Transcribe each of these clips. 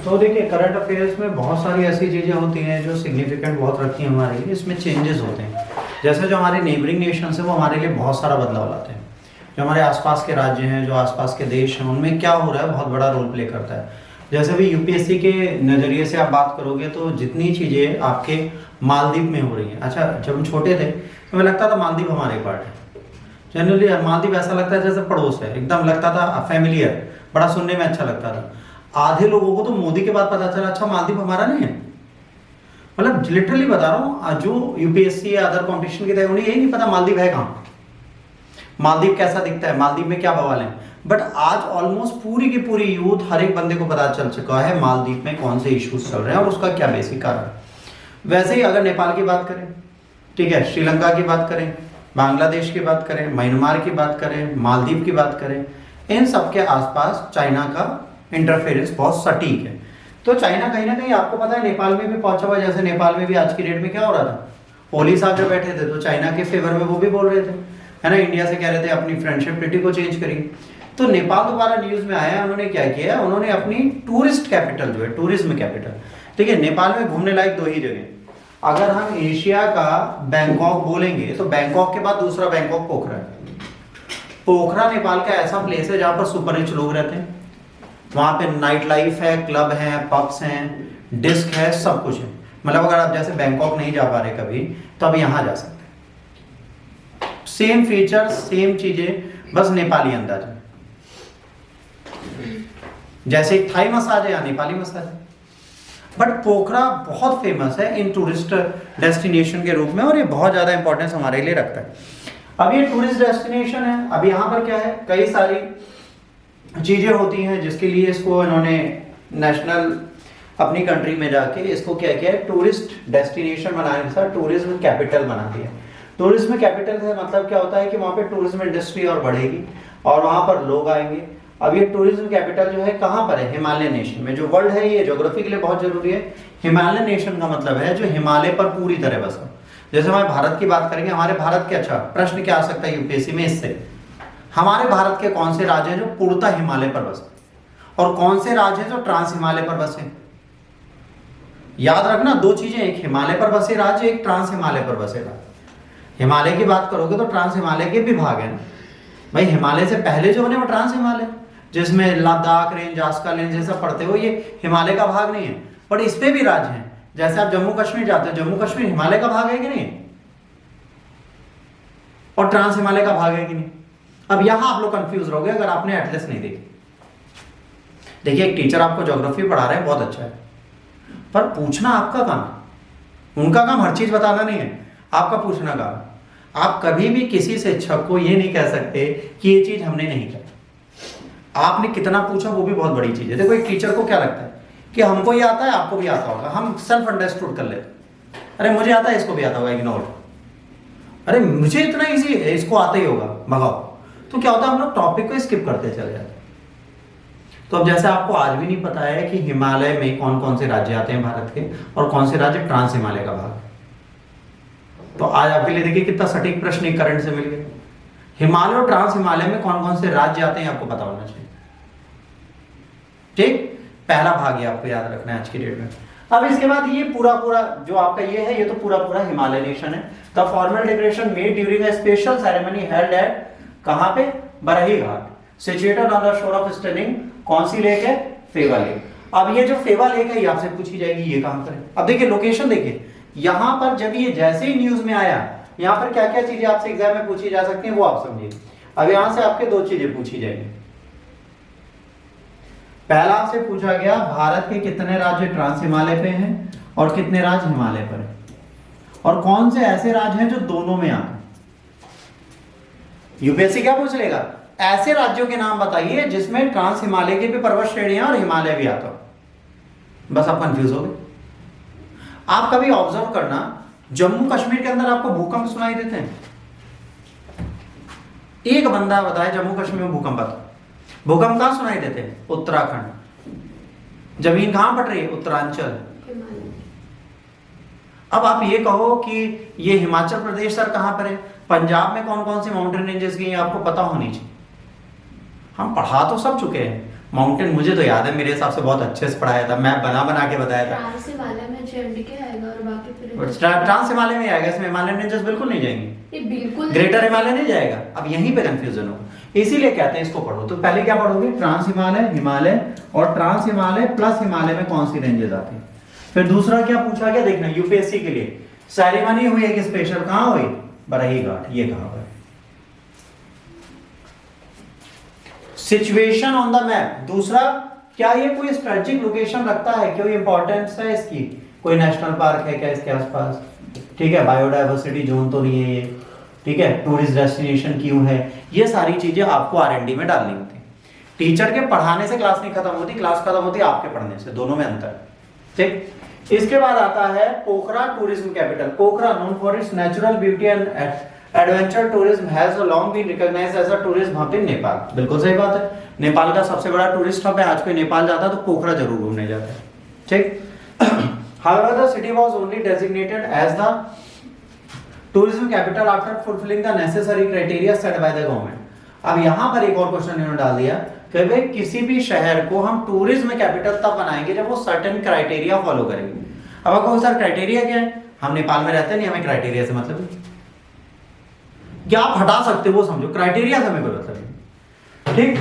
तो देखिए current affairs में बहुत सारी ऐसी चीज़ें होती हैं जो सिग्निफिकेंट बहुत रखती हैं हमारे लिए। इसमें चेंजेस होते हैं, जैसे जो हमारे नेबरिंग नेशंस हैं वो हमारे लिए बहुत सारा बदलाव लाते हैं। जो हमारे आसपास के राज्य हैं, जो आसपास के देश हैं, उनमें क्या हो रहा है बहुत बड़ा रोल प्ले करता है। जैसे भी यूपीएससी के नज़रिए से आप बात करोगे तो जितनी चीज़ें आपके मालदीव में हो रही हैं। अच्छा, जब हम छोटे थे तो हमें लगता था मालदीव हमारे पार्ट है। जनरली मालदीव ऐसा लगता है जैसे पड़ोस है, एकदम लगता था फैमिलियर, बड़ा सुनने में अच्छा लगता था। आधे लोगों को तो मोदी के बाद पता चला अच्छा मालदीव हमारा नहीं है। मतलब लिटरली बता रहा हूँ, जो यूपीएससी या अदर कंपटीशन की तैयारी, उन्हें यही नहीं पता मालदीव है कहाँ, मालदीव कैसा दिखता है, मालदीव में क्या बवाल है। बट आज ऑलमोस्ट पूरी की पूरी यूथ, हर एक बंदे को पता चल चुका है मालदीव में कौन से इश्यूज चल रहे हैं और उसका क्या बेसिक कारण। वैसे ही अगर नेपाल की बात करें, ठीक है, श्रीलंका की बात करें, बांग्लादेश की बात करें, म्यांमार की बात करें, मालदीव की बात करें, इन सब के आसपास चाइना का इंटरफेरेंस बहुत सटीक है। तो चाइना कहीं ना कहीं आपको पता है नेपाल में भी पहुंचा हुआ। जैसे नेपाल में भी आज की डेट में क्या हो रहा था, ओली साहब जब बैठे थे तो चाइना के फेवर में वो भी बोल रहे थे, है ना, इंडिया से कह रहे थे अपनी फ्रेंडशिप ट्रीटी को चेंज करिए। तो नेपाल दोबारा न्यूज में आया, उन्होंने क्या किया, उन्होंने अपनी टूरिस्ट कैपिटल जो है, टूरिज्म कैपिटल, ठीक है, नेपाल में घूमने लायक दो ही जगह। अगर हम एशिया का बैंकॉक बोलेंगे तो बैंकॉक के बाद दूसरा बैंकॉक पोखरा है। पोखरा नेपाल का ऐसा प्लेस है जहां पर सुपर रिच लोग रहते हैं। वहां पे नाइट लाइफ है, क्लब है, पब्स हैं, डिस्क है, सब कुछ है। मतलब अगर आप जैसे बैंकॉक नहीं जा पा रहे कभी, तो अब यहां जा सकते हैं। सेम फीचर्स, सेम चीजें, बस नेपाली अंदाज में। जैसे एक थाई मसाज है या नेपाली मसाज है। बट पोखरा बहुत फेमस है इन टूरिस्ट डेस्टिनेशन के रूप में, और ये बहुत ज्यादा इंपॉर्टेंस हमारे लिए रखता है। अब ये टूरिस्ट डेस्टिनेशन है, अब यहाँ पर क्या है, कई सारी चीजें होती हैं जिसके लिए इसको इन्होंने नेशनल अपनी कंट्री में जाके इसको क्या किया है, टूरिस्ट डेस्टिनेशन बनाने के साथ टूरिज्म कैपिटल बना दिया। टूरिज्म कैपिटल से मतलब क्या होता है कि वहाँ पे टूरिज्म इंडस्ट्री और बढ़ेगी और वहाँ पर लोग आएंगे। अब ये टूरिज्म कैपिटल जो है कहाँ पर है, हिमालय नेशन में। जो वर्ल्ड है ये ज्योग्राफी के लिए बहुत जरूरी है। हिमालय नेशन का मतलब है जो हिमालय पर पूरी तरह बसा। जैसे हमारे भारत की बात करेंगे, हमारे भारत के, अच्छा प्रश्न क्या आ सकता है यूपीएससी में इससे, हमारे भारत के कौन से राज्य हैं जो पूर्णतः हिमालय पर बसे और कौन से राज्य हैं जो ट्रांस हिमालय पर बसे। याद रखना दो चीजें, एक हिमालय पर बसे राज्य, एक ट्रांस हिमालय पर बसे राज्य। हिमालय की बात करोगे तो ट्रांस हिमालय के भी भाग है ना भाई। हिमालय से पहले जो बने वो ट्रांस हिमालय, जिसमें लद्दाख रेंज, आस्का रेंज ये सब पड़ते हो, ये हिमालय का भाग नहीं है। बट इस पे भी राज्य हैं। जैसे आप जम्मू कश्मीर जाते हो, जम्मू कश्मीर हिमालय का भाग है कि नहीं, और ट्रांस हिमालय का भाग है कि नहीं। अब यहां आप लोग कंफ्यूज रहोगे अगर आपने एटलस नहीं देखी। देखिए एक टीचर आपको ज्योग्राफी पढ़ा रहे हैं, बहुत अच्छा है, पर पूछना आपका काम है। उनका काम हर चीज बताना नहीं है, आपका पूछना काम है। आप कभी भी किसी शिक्षक को ये नहीं कह सकते कि ये चीज हमने नहीं की। आपने कितना पूछा वो भी बहुत बड़ी चीज है। देखो एक टीचर को क्या लगता है कि हमको ये आता है, आपको भी आता होगा, हम सेल्फ अंडरस्टूड कर लेते। अरे मुझे आता है, इसको भी आता होगा, इग्नोर। अरे मुझे इतना इजी है, इसको आता ही होगा, भगाओ। तो क्या होता है, हम लोग टॉपिक को स्किप करते चले जाते। तो अब जैसे आपको आज भी नहीं पता है कि हिमालय में कौन कौन से राज्य आते हैं भारत के और कौन से राज्य ट्रांस हिमालय का भाग है, तो आज आपके लिए देखिए कितना सटीक प्रश्न एक करंट से मिल गया। हिमालय और ट्रांस हिमालय में कौन कौन से राज्य आते हैं आपको पता होना चाहिए। ठीक, पहला भाग ये आपको याद रखना है आज की डेट में। अब इसके बाद ये पूरा जो आपका ये है, ये तो पूरा हिमालय नेशन है। The formal declaration made during a special ceremony held at, कहां पे, Barahi Ghat, situated on the shore of Sterling. कौन सी लेक है, फेवा लेक। अब ये जो फेवा लेक है ये आपसे पूछी जाएगी, ये कहां पर है। अब देखिए लोकेशन देखिए, यहां पर जब ये जैसे ही न्यूज में आया, यहां पर क्या क्या चीजें आपसे एग्जाम में पूछी जा सकती हैं वो आप समझिए। अब यहां से आपके दो चीजें पूछी जाएंगी। पहला आपसे पूछा गया भारत के कितने राज्य ट्रांस हिमालय पे हैं और कितने राज्य हिमालय पर हैं, और कौन से ऐसे राज्य हैं जो दोनों में आते हैं। यूपीएससी क्या पूछ लेगा, ऐसे राज्यों के नाम बताइए जिसमें ट्रांस हिमालय की भी पर्वत श्रेणियां और हिमालय भी आता हो। बस आप कंफ्यूज हो गए। आप कभी ऑब्जर्व करना, जम्मू कश्मीर के अंदर आपको भूकंप सुनाई देते हैं। एक बंदा बताए जम्मू कश्मीर में भूकंप आता, भूकंप कहां सुनाई देते हैं, उत्तराखंड। जमीन कहां पड़ रही है, उत्तरांचल। अब आप ये कहो कि ये हिमाचल प्रदेश सर कहां पर है, पंजाब में कौन कौन सी माउंटेन रेंजेस की आपको पता होनी चाहिए। हम पढ़ा तो सब चुके हैं, माउंटेन मुझे तो याद है, मेरे हिसाब से बहुत अच्छे से पढ़ाया था, मैं बना बना के बताया था। ट्रांस हिमालय में जेएंडके आएगा और बाकी फिर ट्रांस हिमालय में आएगा, इसमें हिमालयन रेंजेस बिल्कुल नहीं जाएंगे, ये बिल्कुल ग्रेटर हिमालय नहीं जाएगा। अब यहीं पे कंफ्यूजन हो, इसीलिए कहते हैं इसको पढ़ो। तो पहले क्या पढ़ोगे, ट्रांस हिमालय, हिमालय और ट्रांस हिमालय प्लस हिमालय में कौन सी रेंजेस आती है। फिर दूसरा क्या पूछा गया देखना, यूपीएससी के लिए सेरेमनी हुई एक स्पेशल, कहां हुई, बरही घाट, ये कहां पर, सिचुएशन ऑन द मैप। दूसरा क्या ये कोई स्ट्रेटेजिक लोकेशन रखता है, कोई इंपॉर्टेंस है इसकी, कोई नेशनल पार्क है क्या इसके आसपास, ठीक है, बायोडायवर्सिटी जोन तो नहीं है ये, ठीक है, टूरिस्ट डेस्टिनेशन क्यों है, ये सारी चीजें आपको आरएनडी में डालनी होती है। टीचर के पढ़ाने से क्लास नहीं खत्म होती, क्लास खत्म होती है आपके पढ़ने से, दोनों में अंतर, ठीक। इसके बाद आता है Pokhara tourism capital. Pokhara known for its natural beauty and adventure tourism has long been recognised as a tourism hub in Nepal. बिल्कुल सही बात है, नेपाल का सबसे बड़ा टूरिस्ट हब है। आज कोई नेपाल जाता है तो पोखरा जरूर घूमने जाता है, ठीक। However, the city was only designated as the tourism capital after fulfilling the necessary criteria set by the government. अब यहां पर एक और क्वेश्चन इन्होंने डाल दिया कि भाई किसी भी शहर को हम टूरिज्म कैपिटल तब बनाएंगे जब वो सर्टेन क्राइटेरिया फॉलो करेंगे। अब आपको सर क्राइटेरिया क्या है, हम नेपाल में रहते नहीं, हमें क्राइटेरिया से मतलब नहीं। क्या आप हटा सकते हो वो समझो, क्राइटेरिया से हमें कोई मतलब नहीं, ठीक।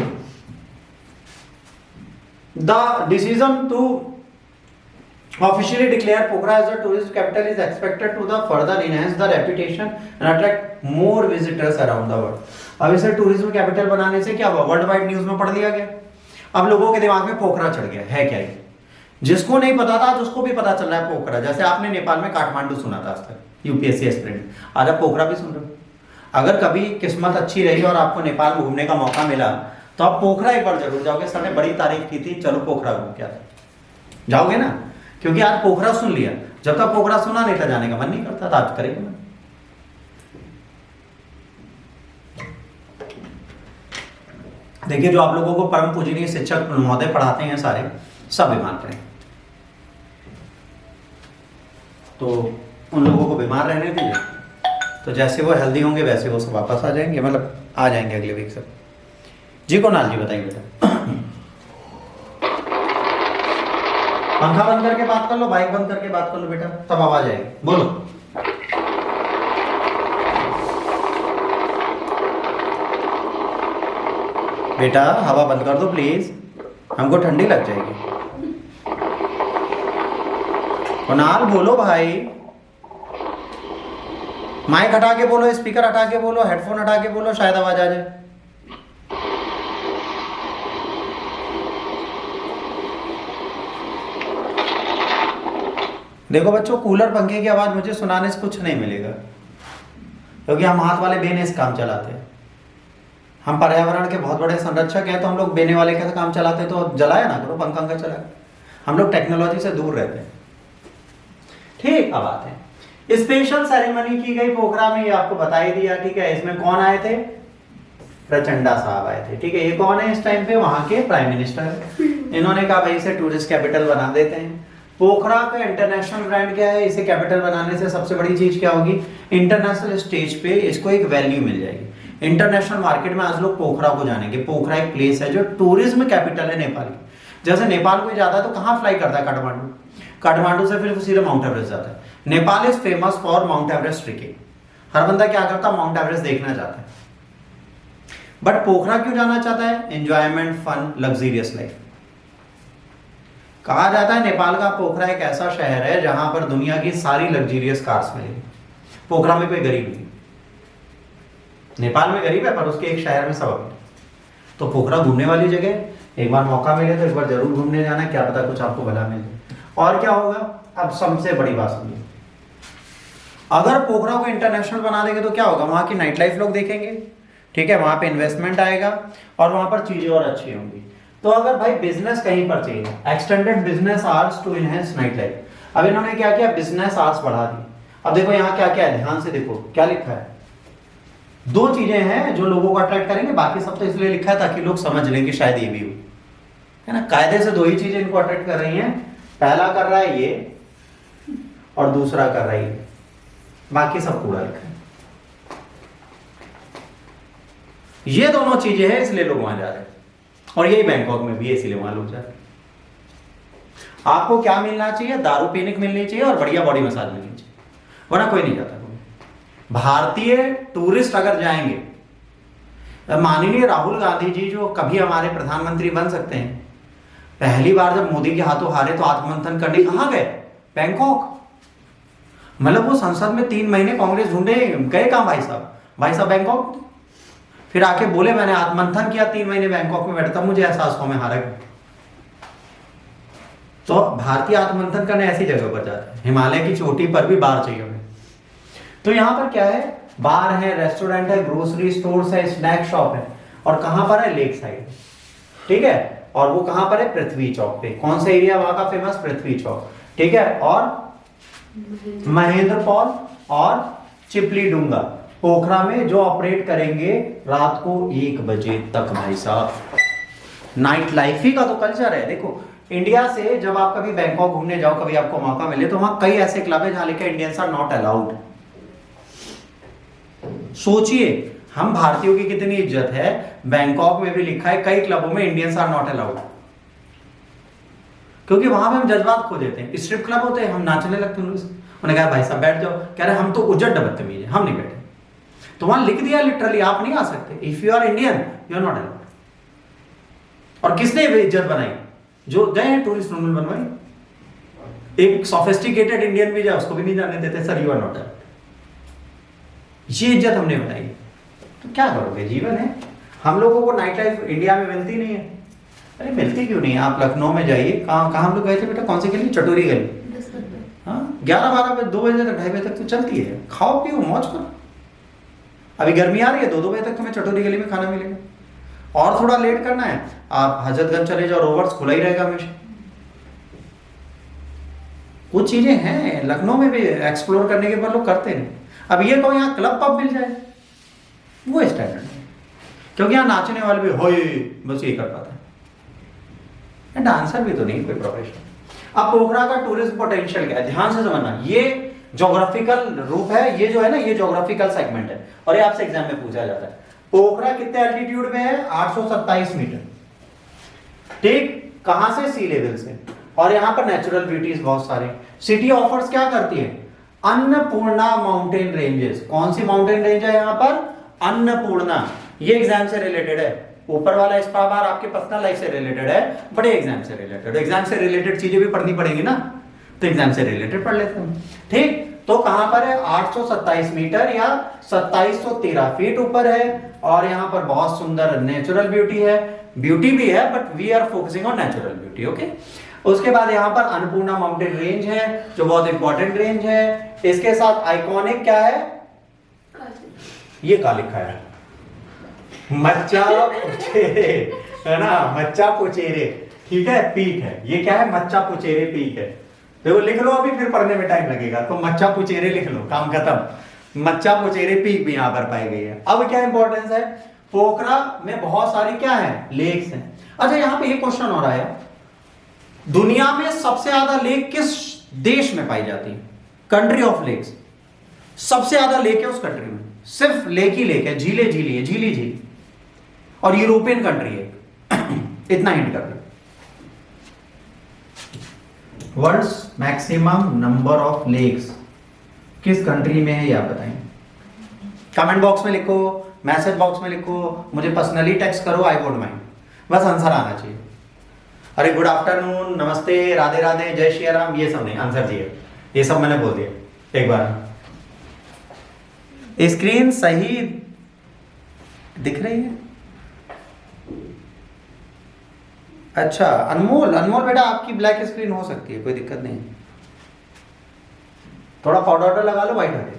The decision to officially declare Pokhara as a tourist capital is expected to the further enhance the reputation and attract more visitors around the world. अब इसे टूरिज्म कैपिटल बनाने से क्या हुआ, वर्ल्ड वाइड न्यूज में पढ़ लिया गया। अब लोगों के दिमाग में पोखरा चढ़ गया है, क्या ये, जिसको नहीं पता था तो उसको भी पता चल रहा है पोखरा। जैसे आपने नेपाल में काठमांडू सुना था आज तक, यूपीएससी एस्पिरेंट, आज आप पोखरा भी सुन रहे हो। अगर कभी किस्मत अच्छी रही और आपको नेपाल में घूमने का मौका मिला तो आप पोखरा एक बार जरूर जाओगे। सर ने बड़ी तारीफ की थी, चलो पोखरा घूम के आते, जाओगे ना, क्योंकि आज पोखरा सुन लिया। जब तक पोखरा सुना नहीं था जाने का मन नहीं करता था, आज करेगा मन। देखिए जो आप लोगों को परम पूजनीय शिक्षक महोदय पढ़ाते हैं सारे, सब बीमार रहे, तो उन लोगों को बीमार रहने दीजिए, तो जैसे वो हेल्दी होंगे वैसे वो सब वापस आ जाएंगे, मतलब आ जाएंगे अगले वीक से। जी कुणाल जी बताइए बेटा। पंखा बंद करके बात कर लो, बाइक बंद करके बात कर लो बेटा, तब आवाज आएगी, बोलो। बेटा हवा बंद कर दो प्लीज, हमको ठंडी लग जाएगी। कुणाल बोलो भाई, माइक हटा के बोलो, स्पीकर हटा के बोलो, हेडफोन हटा के बोलो, शायद आवाज आ जाए। देखो बच्चों, कूलर पंखे की आवाज मुझे सुनाने से कुछ नहीं मिलेगा, क्योंकि हम हाथ वाले बेने से काम चलाते हैं। हम पर्यावरण के बहुत बड़े संरक्षक हैं, तो हम लोग बेने वाले का काम चलाते हैं, तो जलाया ना करो, पंखा चलाए। हम लोग टेक्नोलॉजी से दूर रहते हैं, ठीक। अब आते हैं, स्पेशल सेरेमनी की गई पोखरा में, ये आपको बता ही दिया, ठीक है। इसमें कौन आए थे, प्रचंडा साहब आए थे, ठीक है। ये कौन है इस टाइम पे, वहां के प्राइम मिनिस्टर। इन्होंने कहा भाई इसे टूरिस्ट कैपिटल बना देते हैं। पोखरा का इंटरनेशनल ब्रांड क्या है, इसे कैपिटल बनाने से सबसे बड़ी चीज क्या होगी, इंटरनेशनल स्टेज पे इसको एक वैल्यू मिल जाएगी। इंटरनेशनल मार्केट में आज लोग पोखरा को जानेंगे। पोखरा एक प्लेस है जो टूरिज्म कैपिटल है नेपाल की। जैसे नेपाल कोई जाता है तो कहाँ फ्लाई करता है, काठमांडू, काठमांडू से फिर सीधे माउंट एवरेस्ट जाता है। Nepal is famous for Mount Everest trekking. हर बंदा क्या करता है, माउंट एवरेस्ट देखना चाहता है। बट पोखरा क्यों जाना चाहता है, एंजॉयमेंट, फन, लग्जरियस लाइफ। कहा जाता है नेपाल का पोखरा एक ऐसा शहर है जहां पर दुनिया की सारी लग्जरियस कार्स मिलेगी। पोखरा में कोई गरीब नहीं, नेपाल में गरीब है पर उसके एक शहर में सब अमीर। तो पोखरा घूमने वाली जगह, एक बार मौका मिले तो एक बार जरूर घूमने जाना, क्या पता कुछ आपको भला मिले। और क्या होगा, अब सबसे बड़ी बात सुनिए, अगर पोखरा को इंटरनेशनल बना देंगे तो क्या होगा, वहां की नाइट लाइफ लोग देखेंगे, ठीक है, वहां पे इन्वेस्टमेंट आएगा और वहां पर चीजें और अच्छी होंगी। तो अगर भाई बिजनेस कहीं पर चाहिए, extended business hours to enhance night life. अब इन्होंने क्या किया, बिजनेस आवर्स बढ़ा दी। अब देखो यहाँ क्या क्या है, ध्यान से देखो क्या लिखा है। दो चीजें हैं जो लोगों को अट्रैक्ट करेंगे, बाकी सब तो इसलिए लिखा है ताकि लोग समझ लें कि शायद ये भी हो, है ना। कायदे से दो ही चीजें इनको अट्रैक्ट कर रही हैं, पहला कर रहा है ये और दूसरा कर रहा है ये, बाकी सब कूड़ा लिखा है। ये दोनों चीजें हैं इसलिए लोग वहां जा रहे हैं। और यही बैंकॉक में भी है, इसीलिए वहां लोग जाते हैं। आपको क्या मिलना चाहिए? दारू पीने को मिलनी चाहिए और बढ़िया बॉडी मसाज मिलनी चाहिए, वरना कोई नहीं जाता। भारतीय टूरिस्ट अगर जाएंगे, माननीय राहुल गांधी जी जो कभी हमारे प्रधानमंत्री बन सकते हैं, पहली बार जब मोदी के हाथों हारे तो आत्ममंथन करने कहां गए? बैंकॉक। मतलब वो संसद में 3 महीने कांग्रेस ढूंढे गए कहां भाई साहब? भाई साहब बैंकॉक। फिर आके बोले मैंने आत्ममंथन किया 3 महीने बैंकॉक में बैठा, मुझे एहसास हुआ मैं हारा गया। तो भारतीय आत्ममंथन करने ऐसी जगह पर जाते हैं, हिमालय की चोटी पर भी बार चाहिए हमें। तो यहां पर क्या है? बार है, रेस्टोरेंट है, ग्रोसरी स्टोर्स है, स्नैक शॉप है। और कहां पर है? लेक साइड, ठीक है। और वो कहां पर है? पृथ्वी चौक पे। कौन सा एरिया वहां का फेमस? पृथ्वी चौक, ठीक है। और महेंद्रपौर और चिपली डूंगा पोखरा में जो ऑपरेट करेंगे रात को 1 बजे तक भाई साहब। नाइट लाइफ ही का तो कल्चर है। देखो इंडिया से जब आप कभी बैंकॉक घूमने जाओ, कभी आपको मौका मिले, तो वहां कई ऐसे क्लब है जहां लिखा है इंडियंस आर नॉट अलाउड। सोचिए हम भारतीयों की कितनी इज्जत है, बैंकॉक में भी लिखा है कई क्लबों में इंडियंस आर नॉट अलाउड, क्योंकि वहां पे हम जज्बात खो देते हैं। स्ट्रिप क्लब होते हैं, हम नाचने लगते हैं। उन्होंने कहा भाई साहब बैठ जाओ, कह रहे हम तो उज्जट बदतमीज है, हम नहीं बैठे। तो वहां लिख दिया लिटरली आप नहीं आ सकते, if you are Indian you are not allowed. और किसने इज्जत बनाई? जो गए हैं टूरिस्ट नॉर्मल बनवाई। एक सोफिस्टिकेटेड इंडियन भी जाए उसको भी नहीं जाने देते, sir you are not allowed. ये इज्जत हमने बनाई। तो क्या करोगे? जीवन है। हम लोगों को नाइट लाइफ इंडिया में मिलती नहीं है। अरे मिलती क्यों नहीं है? आप लखनऊ में जाइए, कहाँ हम लोग गए थे बेटा? कौन सी गली? चटोरी गली। हाँ 11-12 बजे, 2 बजे तक, 2:30 बजे तक तो चलती है। खाओ पियो मौज करो। अभी गर्मी आ रही है, 2-2 बजे तक तुम्हें चटोरी गली में खाना मिलेगा। और थोड़ा लेट करना है, आप हजरतगंज चले जाओ, रोवर्स खुला ही रहेगा हमेशा। कुछ चीजें हैं लखनऊ में भी एक्सप्लोर करने के बाद लोग करते नहीं। अब ये कहो यहाँ क्लब पब मिल जाए, वो स्टैंडर्ड है, क्योंकि यहाँ नाचने वाले भी हो, बस ये कर पाता है, डांसर भी तो नहीं कोई प्रोफेशनल। अब पोखरा का टूरिज्म पोटेंशियल क्या है, ध्यान से समझना। ये ज्योग्राफिकल रूप है, ये जो है ना, ये ज्योग्राफिकल सेगमेंट है, और ये आपसे एग्जाम में पूछा जाता है। पोखरा कितने एल्टीट्यूड में है? 827 मीटर, ठीक। कहां से? सी लेवल से। और यहां पर नेचुरल ब्यूटीज बहुत सारे। सिटी ऑफर्स क्या करती है? Annapurna mountain ranges. कौन सी माउंटेन रेंज है यहां पर? अन्नपूर्णा। ये एग्जाम से रिलेटेड है। ऊपर वाला इसका बार आपके पर्सनल लाइफ से रिलेटेड है, बड़े एग्जाम से रिलेटेड। एग्जाम से रिलेटेड चीजें भी पढ़नी पड़ेगी ना, तो एग्जाम से रिलेटेड पढ़ लेते हैं, ठीक। तो कहां पर है? 827 मीटर या 2713 फीट ऊपर है। और यहां पर बहुत सुंदर नेचुरल ब्यूटी है, ब्यूटी भी है, but we are focusing on natural beauty, okay. उसके बाद यहां पर अन्नपूर्णा माउंटेन रेंज है, जो बहुत इंपॉर्टेंट रेंज है। इसके साथ आइकॉनिक क्या है? ये क्या लिखा है? मच्चा पुचेरे, है ना, मच्चा पुचेरे, ठीक है, पीक है। ये क्या है? मच्चा पुचेरे पीक है। देखो लिख लो, अभी फिर पढ़ने में टाइम लगेगा, तो मच्चा पुचेरे लिख लो, काम खत्म। मच्चा पुचेरे पीक भी यहां पर पाई गई है। अब क्या इंपॉर्टेंस है? पोखरा में बहुत सारी क्या है? लेक्स हैं। अच्छा यहां पे एक क्वेश्चन हो रहा है, दुनिया में सबसे ज्यादा लेक किस देश में पाई जाती है? Country of lakes. सबसे ज्यादा लेक है उस कंट्री में, सिर्फ लेक ही लेक है, झीले झीली है, झीली झील, और यूरोपियन कंट्री है। इतना हिंट कर दो। World's maximum number of lakes किस कंट्री में है, या बताएं। कमेंट बॉक्स में लिखो, मैसेज बॉक्स में लिखो, मुझे पर्सनली टेक्स्ट करो, आई वोंट माइंड, बस आंसर आना चाहिए। अरे गुड आफ्टरनून, नमस्ते, राधे राधे, जय श्री राम, ये सब नहीं, आंसर चाहिए। ये सब मैंने बोल दिया एक बार। स्क्रीन सही दिख रही है? अच्छा अनमोल, अनमोल बेटा आपकी ब्लैक स्क्रीन हो सकती है, कोई दिक्कत नहीं। थोड़ा पाउडर लगा लो, व्हाइट हटे।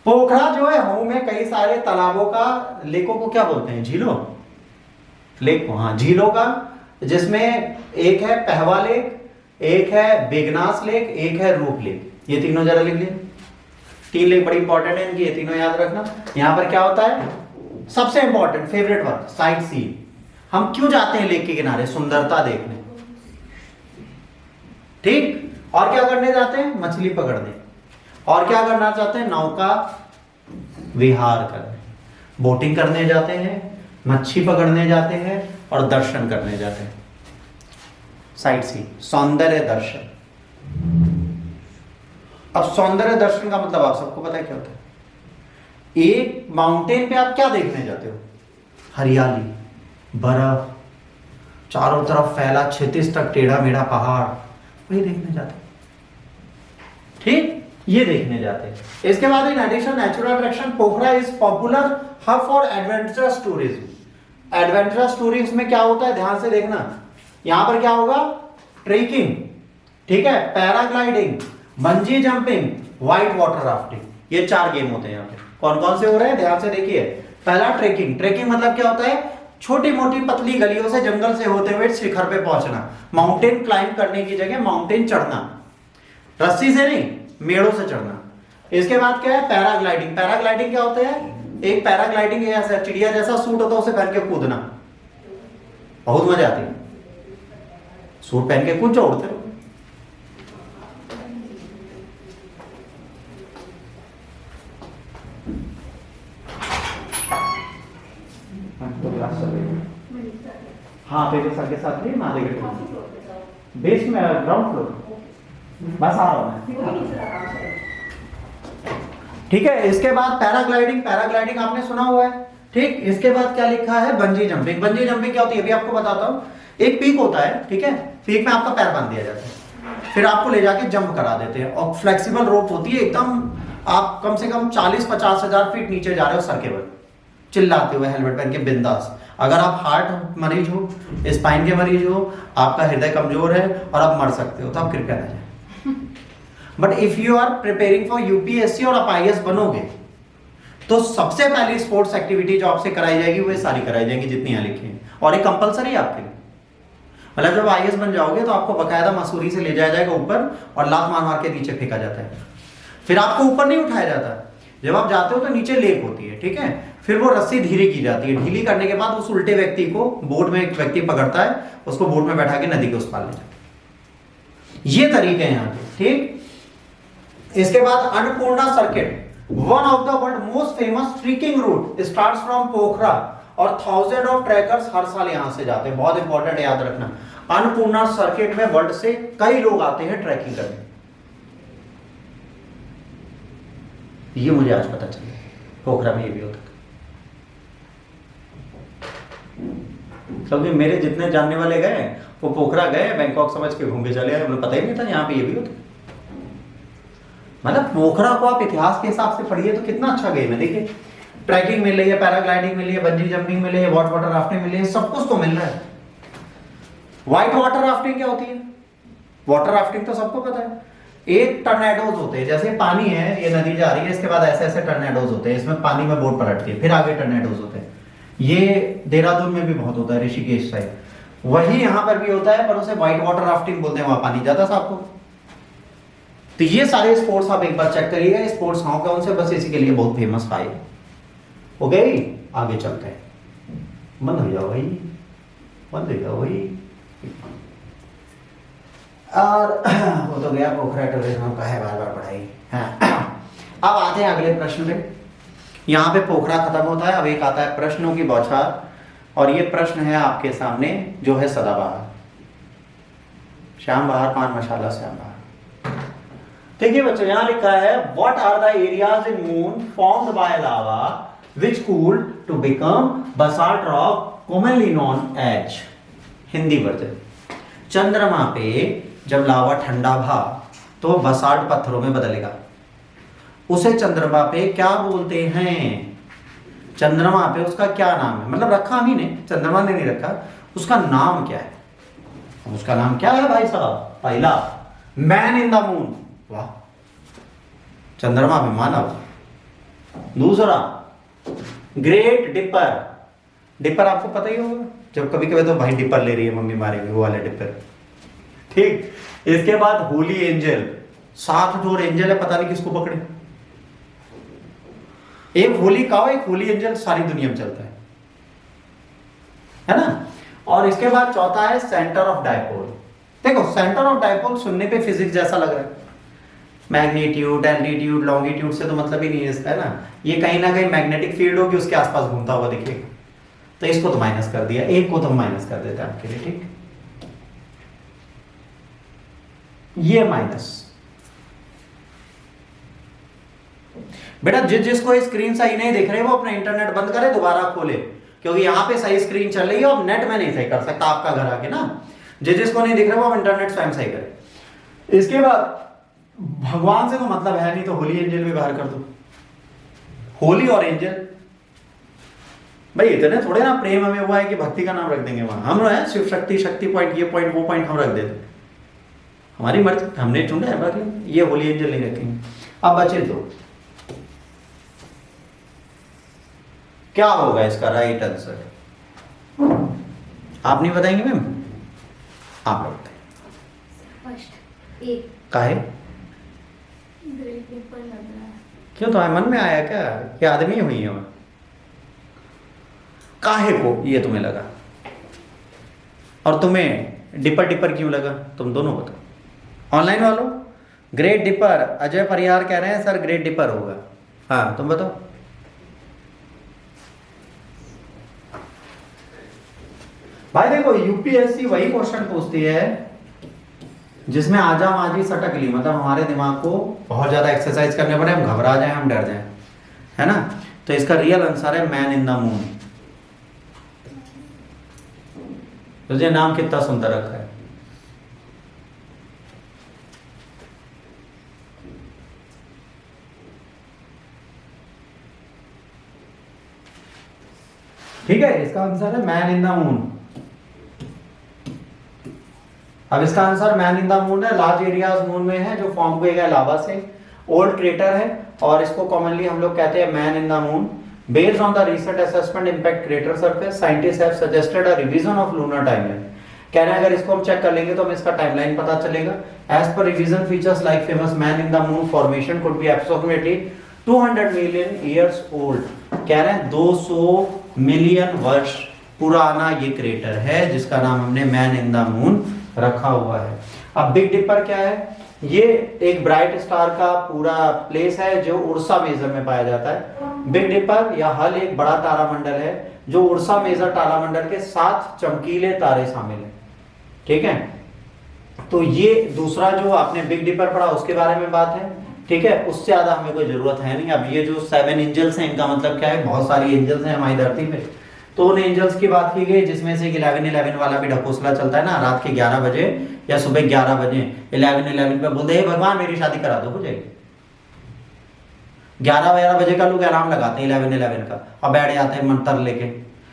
पोखरा जो है होम है कई सारे तालाबों का, लेकों को क्या बोलते हैं? झीलों, लेक को, हाँ झीलों का, जिसमें एक है पहवा लेक, एक है बेगनास लेक, एक है रूप लेक। ये तीनों जरा लिख लिए। 3 लेक बड़ी इंपॉर्टेंट है इनकी, ये तीनों याद रखना। यहां पर क्या होता है? सबसे important favourite work, sight seeing. हम क्यों जाते हैं लेक के किनारे? सुंदरता देखने, ठीक। और क्या करने जाते हैं? मछली पकड़ने। और क्या करना चाहते हैं? नौका विहार करने, बोटिंग करने जाते हैं, मच्छी पकड़ने जाते हैं और दर्शन करने जाते हैं, साइट सी, सौंदर्य दर्शन। अब सौंदर्य दर्शन का मतलब आप सबको पता है क्या होता है। एक माउंटेन पे आप क्या देखने जाते हो? हरियाली, बर्फ, चारों तरफ फैला क्षितिज तक टेढ़ा मेढ़ा पहाड़, वही देखने जाते हैं। ठीक, ये देखने जाते हैं। इसके बाद in addition natural attraction, Pokhara is popular hub for adventurous tourism. Adventurous tourism में क्या होता है, ध्यान से देखना। यहां पर क्या होगा? ट्रेकिंग, ठीक है, paragliding, bungee jumping, white water rafting, ये 4 गेम होते हैं यहाँ पे। कौन कौन से हो रहे हैं, ध्यान से देखिए। पहला ट्रेकिंग। ट्रेकिंग मतलब क्या होता है? छोटी मोटी पतली गलियों से जंगल से होते हुए शिखर पे पहुंचना, माउंटेन क्लाइंब करने की जगह माउंटेन चढ़ना, रस्सी से नहीं, मेड़ों से चढ़ना। इसके बाद क्या है? पैराग्लाइडिंग। पैराग्लाइडिंग क्या होता है? एक पैराग्लाइडिंग ऐसा चिड़िया जैसा सूट होता है, उसे पहन के कूदना, बहुत मजा आती है। सूट पहन के कूद जाओ, उड़ते रहो। हाँ, पेपर सर के साथ नहीं, माधे के बेस में ग्राउंड फ्लोर, बस आ रहा हूँ। ठीक है, इसके बाद पैराग्लाइडिंग। पैराग्लाइडिंग आपने सुना हुआ है, ठीक। इसके बाद क्या लिखा है? Bungee jumping. बंजी जंपिंग क्या होती है, अभी आपको बताता हूँ। एक पीक होता है, ठीक है, पीक में आपका पैर बांध दिया जाता है, फिर आपको ले जाके जंप करा देते हैं, और फ्लेक्सिबल रोप होती है एकदम। आप कम से कम 40-50 हजार फीट नीचे जा रहे हो सर के बल, चिल्लाते हुए, हेलमेट पहन के, बिंदास। अगर आप हार्ट मरीज हो, स्पाइन के मरीज हो, आपका हृदय कमजोर है और आप मर सकते हो, तो आप कृपया ना जाए। But if you are preparing for UPSC और आप आईएएस बनोगे, तो सबसे पहली स्पोर्ट्स एक्टिविटी जो आपसे कराई जाएगी वो सारी कराई जाएंगी जितनी यहाँ लिखी है, और एक कंपलसरी आपके लिए। मतलब जब आईएएस बन जाओगे तो आपको बकायदा मसूरी से ले जाया जाएगा ऊपर, और लात मार मार के नीचे फेंका जाता है। फिर आपको ऊपर नहीं उठाया जाता, जब आप जाते हो तो नीचे लेक होती है, ठीक है, फिर वो रस्सी धीरे की जाती है, ढीली करने के बाद उस उल्टे व्यक्ति को बोट में एक व्यक्ति पकड़ता है, उसको बोट में बैठा के नदी के उस पार ले जाता है। ये तरीके हैं यहाँ के, ठीक। इसके बाद Annapurna circuit, one of the world most famous trekking route, starts from Pokhara, और 1000 ऑफ ट्रैकर्स हर साल यहां से जाते हैं। बहुत इंपॉर्टेंट, याद रखना। अन्नपूर्णा सर्किट में वर्ल्ड से कई लोग आते हैं ट्रैकिंग करने। ये मुझे आज पता चला, पोखरा में ये भी होता है। क्योंकि मेरे जितने जानने वाले गए वो पोखरा गए, बैंकॉक समझ के घूम के चले आए, उन्हें पता ही नहीं था यहाँ पे ये भी होता है। मतलब पोखरा को आप इतिहास के हिसाब से पढ़िए तो कितना अच्छा गेम है। देखिए, ट्रैकिंग मिल रही है, पैराग्लाइडिंग मिल रही है, बंजी जंपिंग मिल रही है, व्हाइट वाटर राफ्टिंग मिल रही है, सब कुछ तो मिल रहा है। व्हाइट वाटर राफ्टिंग क्या होती है? वाटर राफ्टिंग तो सबको पता है। एक टर्नेडोज होते हैं, जैसे पानी है, ये नदी जा रही है, इसके बाद ऐसे ऐसे टर्नेडोज होते हैं, इसमें पानी में बोट पलटती है, फिर आगे टर्नेडोज होते हैं। ये देहरादून में भी बहुत होता है, ऋषिकेश साइड, वही यहाँ पर भी होता है, पर उसे व्हाइट वाटर राफ्टिंग बोलते हैं, वहां पानी जाता है आपको। तो ये सारे स्पोर्ट्स आप एक बार चेक करिएगा, स्पोर्ट्स कौन कौन से, बस इसी के लिए बहुत फेमस है। हो गई, आगे चलते हैं। बंद हो जाओ भाई, बंद हो जाओ भाई। और वो तो गया पोखरा टूरिज्म का है, बार बार पढ़ाई। हाँ, अब आते हैं अगले प्रश्न पे। यहाँ पे पोखरा खत्म होता है, अब एक आता है प्रश्नों की बौछार, और ये प्रश्न है आपके सामने जो है सदाबहार, श्याम बहार, पान मसाला श्याम बहार। देखिए बच्चों, यहां लिखा है what are the areas in moon formed by lava which cooled to become basalt rock commonly known as. Hindi version, चंद्रमा पे जब लावा ठंडा भा तो बसाल्ट पत्थरों में बदलेगा, उसे चंद्रमा पे क्या बोलते हैं? चंद्रमा पे उसका क्या नाम है? मतलब रखा हम ही ने, चंद्रमा ने नहीं रखा, उसका नाम क्या है? उसका नाम क्या है भाई साहब? पहला, मैन इन द मून, वाह, चंद्रमा पे मानव। दूसरा, ग्रेट डिपर। डिपर आपको पता ही होगा, जब कभी कभी तो भाई डिपर ले रही है मम्मी मारेगी, वो वाले डिपर, ठीक। इसके बाद होली एंजल, 7 ठोर एंजल है, पता नहीं किसको पकड़े। एक होली का, एक होली एंजल सारी दुनिया में चलता है ना। और इसके बाद चौथा है सेंटर ऑफ डायपोल। देखो, सेंटर ऑफ डायपोल सुनने पे फिजिक्स जैसा लग रहा है, मैग्नीट्यूड, एल्टीट्यूड, लॉन्गिट्यूड से तो मतलब ही नहीं है इसका, है ना। ये कहीं ना कहीं मैग्नेटिक फील्ड होगी, उसके आसपास घूमता हुआ दिखेगा। तो इसको तो माइनस कर दिया, एक को तो माइनस कर देते हैं आपके लिए, ठीक। ये माइनस, बेटा जिसको स्क्रीन सही नहीं दिख रही वो अपना इंटरनेट बंद करे, दोबारा खोले, क्योंकि यहां पे सही स्क्रीन चल रही है और नेट में नहीं सही कर सकता आपका घर आके ना। जिसको नहीं दिख रहा वो इंटरनेट स्वयं सही करे। इसके बाद भगवान से तो मतलब है नहीं, तो होली एंजल भी बाहर कर दो। होली और एंजल, भाई इतने थोड़े ना प्रेम हमें हुआ है कि भक्ति का नाम रख देंगे वहां। हम है शिव शक्ति, शक्ति पॉइंट, ये पॉइंट वो पॉइंट हम रख देते, हमारी मर्जी, हमने चुना है, बाकी ये होली एंजल नहीं रखेंगे। अब बचे दो, क्या होगा इसका राइट आंसर? आप नहीं बताएंगे मैम, आप बताएं। फर्स्ट एक काहे? ग्रेट पेपर लग रहा है। क्यों, तो मन में आया क्या कि आदमी हुई है? काहे को ये तुम्हें लगा, और तुम्हें डिपर डिपर क्यों लगा? तुम दोनों बताओ। ऑनलाइन वालों, ग्रेट डिपर, अजय परिहार कह रहे हैं सर ग्रेट डिपर होगा। हाँ तुम बताओ। भाई देखो यूपीएससी वही क्वेश्चन पूछती है जिसमें आजा माजी सटक ली, मतलब हमारे दिमाग को बहुत ज्यादा एक्सरसाइज करने पड़े, हम घबरा जाए, हम डर जाए, है ना। तो इसका रियल आंसर है मैन इन द मून। तुझे नाम कितना सुंदर रखा है। ठीक है, इसका आंसर है मैन इन द मून। अब इसका answer man in the moon है। लार्ज एरियाज मून में है, जो फॉर्म हुए गए लावा से, ओल्ड क्रेटर है, और इसको कॉमनली हम लोग कहते हैं man in the moon. Based on the recent assessment impact crater surface, scientist have suggested a revision of lunar timeline. कह रहे हैं अगर इसको हम चेक कर लेंगे तो हमें इसका टाइमलाइन पता चलेगा। As per revision features like famous man in the moon formation could be approximately 200 million years old. कह रहे हैं 200 मिलियन वर्ष पुराना ये क्रेटर है, जिसका नाम हमने मैन इन द मून रखा हुआ है। अब बिग डिपर क्या है? ये एक ब्राइट स्टार का पूरा प्लेस है जो उर्सा मेजर में पाया जाता है। बिग डिपर या हल एक बड़ा तारामंडल है जो उर्सा मेजर तारामंडल के 7 चमकीले तारे शामिल है, ठीक है। तो ये दूसरा जो आपने बिग डिपर पढ़ा उसके बारे में बात है, ठीक है। उससे ज्यादा हमें कोई जरूरत है नहीं। अब ये जो 7 एंजल्स हैं, इनका मतलब क्या है? बहुत सारी एंजल्स हैं हमारी धरती पे, तो उन एंजल्स की बात की गई जिसमें से 11-11 वाला भी ढकोसला चलता है ना, रात के 11 बजे या सुबह 11 बजे 11-11 पे बोलते हैं भगवान मेरी शादी करा दो, हो जाएगी। 11-12 बजे का लोग अलार्म लगाते हैं 11-11 का, और बैठ जाते हैं मंत्र लेके,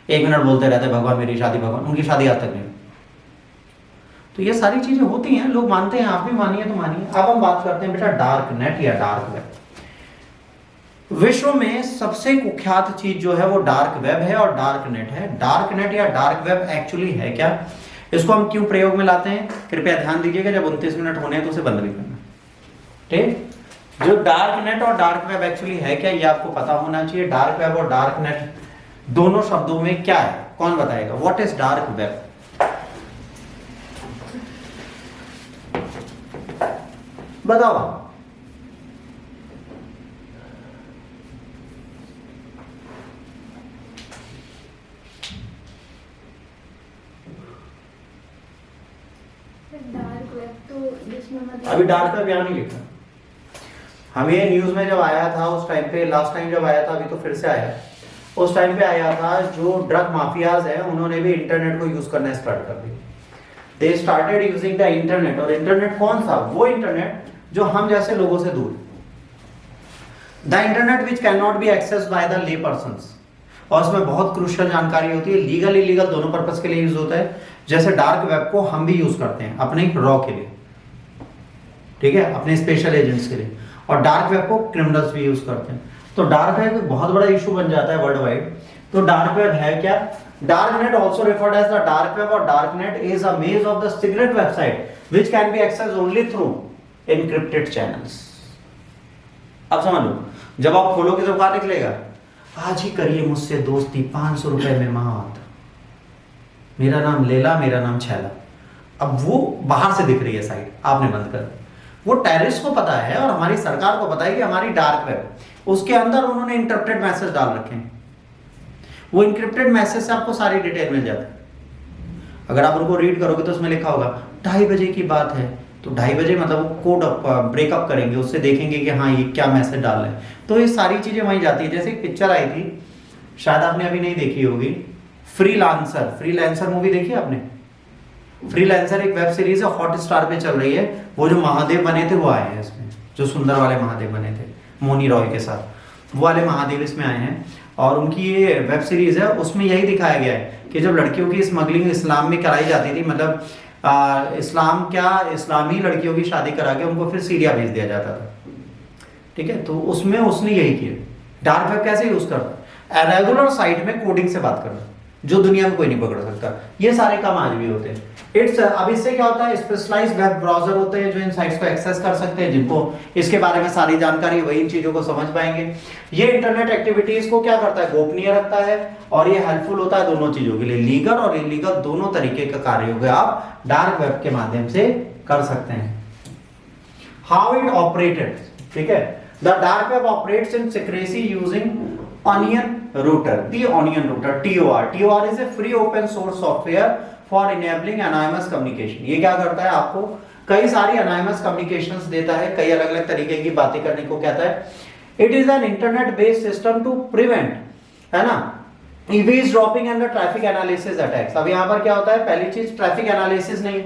1 मिनट बोलते रहते हैं भगवान मेरी शादी, भगवान। उनकी शादी आज तक नहीं। तो ये सारी चीजें होती हैं, लोग मानते हैं, आप भी मानिए तो मानिए। अब हम बात करते हैं बेटा डार्क नेट या डार्क वेब। विश्व में सबसे कुख्यात चीज जो है वो डार्क वेब है और डार्क नेट है। डार्क नेट या डार्क वेब एक्चुअली है क्या? इसको हम क्यों प्रयोग में लाते हैं, कृपया ध्यान दीजिएगा। जब 29 मिनट होने हैं तो उसे बंद भी करना, ठीक। जो डार्क नेट और डार्क वेब एक्चुअली है क्या, ये आपको पता होना चाहिए। डार्क वेब और डार्क नेट दोनों शब्दों में क्या है, कौन बताएगा? What is dark web? बताओ। डार्क वेब तो जिसमें मतलब अभी डार्क वेब यहाँ नहीं लिखा। हम ये न्यूज में जब आया था उस टाइम पे, लास्ट टाइम जब आया था, अभी तो फिर से आया, उस टाइम पे आया था जो ड्रग माफियाज हैं उन्होंने भी इंटरनेट को यूज करना स्टार्ट कर दिया। They started using the internet. और इंटरनेट कौन सा? वो इंटरनेट जो हम जैसे लोगों से दूर, the internet which can not be access by the lay persons. और उसमें बहुत क्रूशियल जानकारी होती है, लीगल इलीगल दोनों पर्पस के लिए यूज होता है। जैसे डार्क वेब को हम भी यूज करते हैं अपने रॉ के लिए, ठीक है, अपने स्पेशल एजेंट्स के लिए, और डार्क वेब को क्रिमिनल्स भी यूज करते हैं। तो डार्क वेब बहुत बड़ा इशू बन जाता है वर्ल्ड वाइड। तो डार्क वेब है क्या? Dark net also referred as the dark web, और dark net is a maze of the secret website which can be access only through encrypted channels. अब समझ लो, जब आप खोलोगे तो क्या निकलेगा? आज ही करिए मुझसे दोस्ती 500 रुपए में मात्र, मेरा नाम लेला, मेरा नाम छैला। अब वो बाहर से दिख रही है साइट, आपने बंद कर दी। वो टेररिस्ट को पता है और हमारी सरकार को पता है कि हमारी डार्क वेब, उसके अंदर उन्होंने इंटरप्टेड मैसेज डाल रखे हैं। वो इंक्रिप्टेड मैसेज से आपको सारी डिटेल मिल जाती है। अगर आप उनको रीड करोगे तो उसमें लिखा होगा 2:30 बजे की बात है, तो 2:30 बजे मतलब वो कोड ब्रेकअप करेंगे, उससे देखेंगे कि हाँ ये क्या मैसेज डाल रहे हैं, तो ये सारी चीजें वहीं जाती है। जैसे एक पिक्चर आई थी, शायद आपने अभी नहीं देखी होगी, फ्रीलांसर। फ्रीलांसर मूवी देखी आपने? फ्रीलांसर एक वेब सीरीज है, हॉटस्टार पे चल रही है। वो जो महादेव बने थे वो आए हैं इसमें, जो सुंदर वाले महादेव बने थे मोनी रॉय के साथ, वो वाले महादेव इसमें आए हैं। और उनकी ये वेब सीरीज है, उसमें यही दिखाया गया है कि जब लड़कियों की स्मगलिंग इस्लाम में कराई जाती थी, मतलब इस्लामी लड़कियों की शादी करा के उनको फिर सीरिया भेज दिया जाता था, ठीक है। तो उसमें उसने यही किया। डार्क वेब कैसे यूज करता है? रेगुलर साइट में कोडिंग से बात करना, जो दुनिया में कोई नहीं पकड़ सकता। ये सारे काम आज भी होते हैं। अब इससे क्या होता है, स्पेशलाइज्ड वेब ब्राउजर होते हैं जो इन साइट्स को एक्सेस कर सकते हैं, जिनको इसके बारे में सारी जानकारी, वही इन चीजों को समझ पाएंगे। ये इंटरनेट एक्टिविटीज को क्या करता है, गोपनीय रखता है, और ये हेल्पफुल होता है दोनों चीजों के लिए, लीगल और इलीगल दोनों तरीके का कार्य हो गया आप डार्क वेब के माध्यम से कर सकते हैं। हाउ इट ऑपरेटेड, ठीक है। The dark web operates in secrecy using Onion Router, the Onion Router, TOR. TOR is a free open source software for enabling anonymous communication. ये क्या करता है, आपको कई सारी anonymous communications देता है, कई अलग अलग तरीके की बातें करने को कहता है। It is an internet based system to prevent, है ना, eavesdropping and the traffic analysis attacks. अब यहाँ पर क्या होता है, पहली चीज ट्रैफिक एनालिसिस नहीं,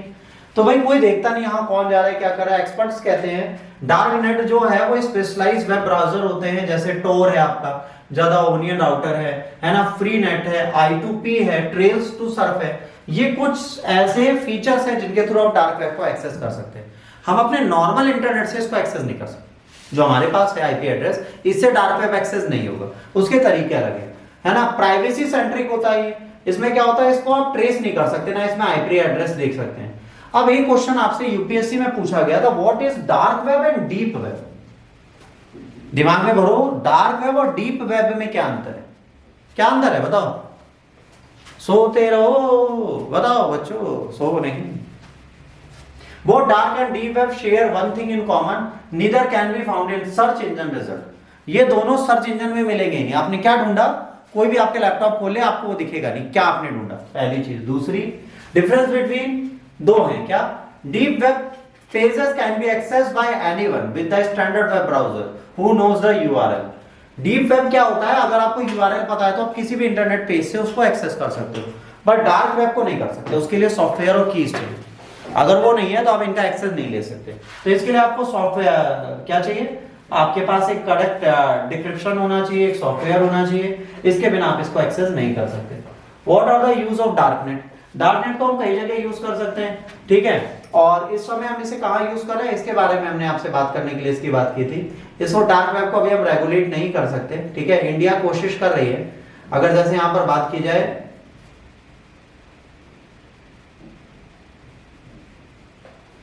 तो भाई कोई देखता नहीं यहाँ कौन जा रहा है क्या कर रहा है। एक्सपर्ट्स कहते हैं डार्क नेट जो है वो स्पेशलाइज्ड वेब ब्राउजर होते हैं, जैसे टोर है आपका, ज्यादा ओनियन राउटर है ना, फ्री नेट है, I2P है, ट्रेल्स टू सर्फ है। ये कुछ ऐसे फीचर्स हैं जिनके थ्रू आप डार्क वेब को एक्सेस कर सकते हैं। हम अपने नॉर्मल इंटरनेट से इसको एक्सेस नहीं कर सकते, जो हमारे पास है आईपी एड्रेस, इससे डार्क वेब एक्सेस नहीं होगा, उसके तरीके अलग है ना। प्राइवेसी सेंट्रिक होता है, इसमें क्या होता है, इसको आप ट्रेस नहीं कर सकते ना, इसमें आईपी एड्रेस देख सकते हैं। अब एक क्वेश्चन आपसे यूपीएससी में पूछा गया था, what is dark web and deep web? दिमाग में भरो, डार्क वेब और डीप वेब में क्या अंतर है? क्या अंतर है बताओ, सोते रहो, बताओ बच्चों, सो नहीं। Both dark and deep web share one thing in common, neither can be found in search engine result. ये दोनों सर्च इंजन में मिलेंगे नहीं। आपने क्या ढूंढा, कोई भी आपके लैपटॉप खोले आपको वो दिखेगा नहीं, क्या आपने ढूंढा, पहली चीज। दूसरी डिफरेंस बिटवीन दो है क्या, deep web pages can be accessed by anyone with the standard web browser who knows the URL. Deep web क्या होता है, अगर आपको यूआरएल पता है तो आप किसी भी इंटरनेट पेज से उसको एक्सेस कर सकते हो, बट डार्क वेब को नहीं कर सकते, उसके लिए सॉफ्टवेयर और कीज चाहिए। अगर वो नहीं है तो आप इनका एक्सेस नहीं ले सकते। तो इसके लिए आपको सॉफ्टवेयर क्या चाहिए, आपके पास एक करेक्ट डिक्रिप्शन होना चाहिए, एक सॉफ्टवेयर होना चाहिए, इसके बिना आप इसको एक्सेस नहीं कर सकते। What are the use of dark net? Dark net को हम कई जगह यूज कर सकते हैं, ठीक है। और इस समय हम इसे कहाँ यूज कर रहे हैं, इसके बारे में हमने आपसे बात करने के लिए इसकी बात की थी। इसको डार्क वेब को अभी हम रेगुलेट नहीं कर सकते, ठीक है। इंडिया कोशिश कर रही है। अगर जैसे यहाँ पर बात की जाए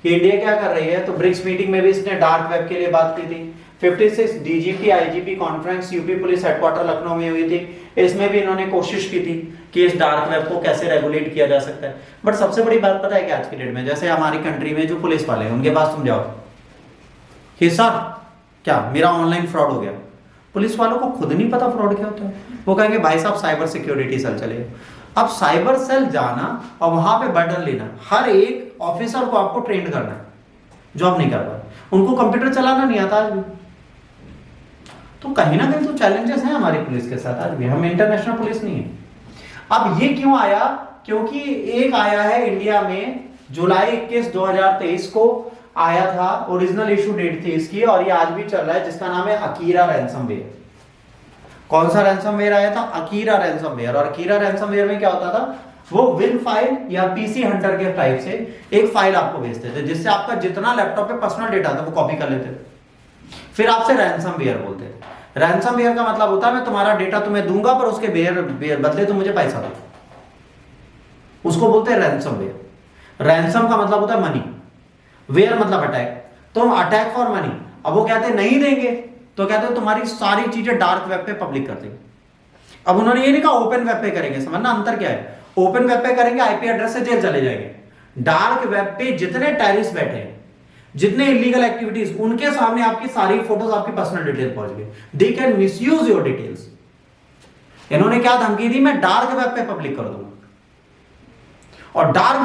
कि इंडिया क्या कर रही है, तो ब्रिक्स मीटिंग में भी इसने डार्क वेब के लिए बात की थी। 56 DGP IGP conference UP police headquarter Lucknow में हुई थी, इसमें भी इन्होंने कोशिश की थी कि इस डार्क वेब को कैसे रेगुलेट किया जा सकता है। बट सबसे बड़ी बात पता है कि आज की डेट में जैसे हमारी कंट्री में जो पुलिस वाले हैं उनके पास तुम जाओ कि सर क्या मेरा ऑनलाइन फ्रॉड हो गया, पुलिस वालों को खुद नहीं पता फ्रॉड क्या होता है, वो कहेंगे भाई साहब साइबर सिक्योरिटी सेल चले। अब साइबर सेल जाना और वहां पे बर्डन लेना, हर एक ऑफिसर को आपको ट्रेन करना है, जो आप नहीं कर पाए, उनको कंप्यूटर चलाना नहीं आता आज भी। तो कहीं ना कहीं तो चैलेंजेस हैं हमारी पुलिस के साथ आज भी, हम इंटरनेशनल पुलिस नहीं है। अब ये क्यों आया, क्योंकि एक आया है इंडिया में जुलाई 21 2023 को आया था, ओरिजिनल इशू डेट थी इसकी, और ये आज भी चल रहा है, जिसका नाम है अकीरा रैंसमवेयर। कौन सा रैंसमवेयर आया था, अकीरा रैंसमवेयर। और अकीरा रैंसमवेयर में क्या होता था, वो विन फाइल या पीसी हंटर के टाइप से एक फाइल आपको भेजते थे, जिससे आपका जितना लैपटॉप पे पर्सनल डेटा था वो कॉपी कर लेते थे, फिर आपसे रैंसमवेयर बोलते थे। रैंसमवेयर का मतलब होता है मैं तुम्हारा डेटा तुम्हें दूंगा पर उसके बदले तुम मुझे पैसा दो, उसको बोलते हैं रैंसमवेयर। रैंसम का मतलब होता है मनी, वेयर मतलब अटैक, तो हम अटैक फॉर मनी। अब वो कहते हैं नहीं देंगे तो कहते हैं तुम्हारी सारी चीजें डार्क वेब पे पब्लिक कर देंगे। अब उन्होंने ये नहीं कहा ओपन वेब पे करेंगे, समझना अंतर क्या है। ओपन वेब पे करेंगे आईपी एड्रेस से जेल चले जाएंगे, डार्क वेब पे जितने टेररिस्ट बैठे हैं, जितने इलीगल एक्टिविटीज, उनके सामने आपकी सारी फोटोज, आपकी पर्सनल डिटेल पहुंच गई, they can misuse your details. इन्होंने क्या धमकी दी, मैं डार्क वेब पे पब्लिक कर दूंगा। और डार्क